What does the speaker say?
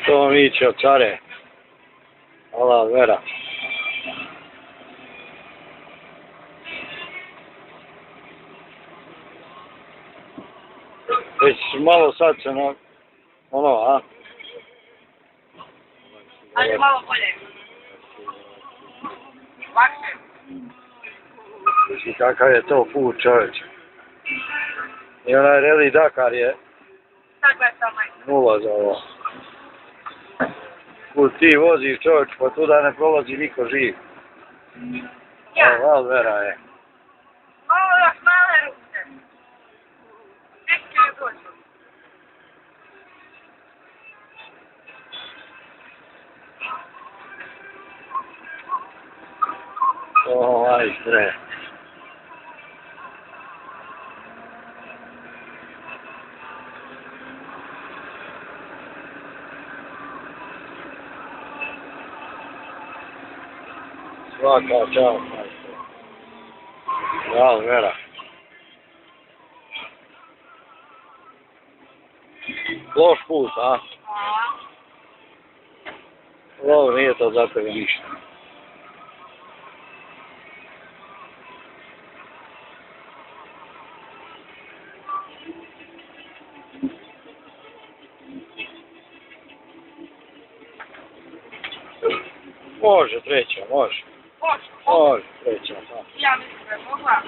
To miće od care. Hvala, Vera. Već malo sad se na... ono, a? Ajde malo bolje. Lakše. Znači kakav je to put, čovječe. I onaj Rally Dakar je Sad gleda sam majka. nula za ovo. Kud ti voziš, čovječ, pa tuda ne prolazi niko živ. Ja. Val Vera je. Ovo još male ruke. Neće je dođu. Majstre. Svaka čast, majstre. Val Vera. Loš put, a? Ovo nije to za tebe ništa. Može treća, može. Može. Može treća, da. Ja mislim da je mogla.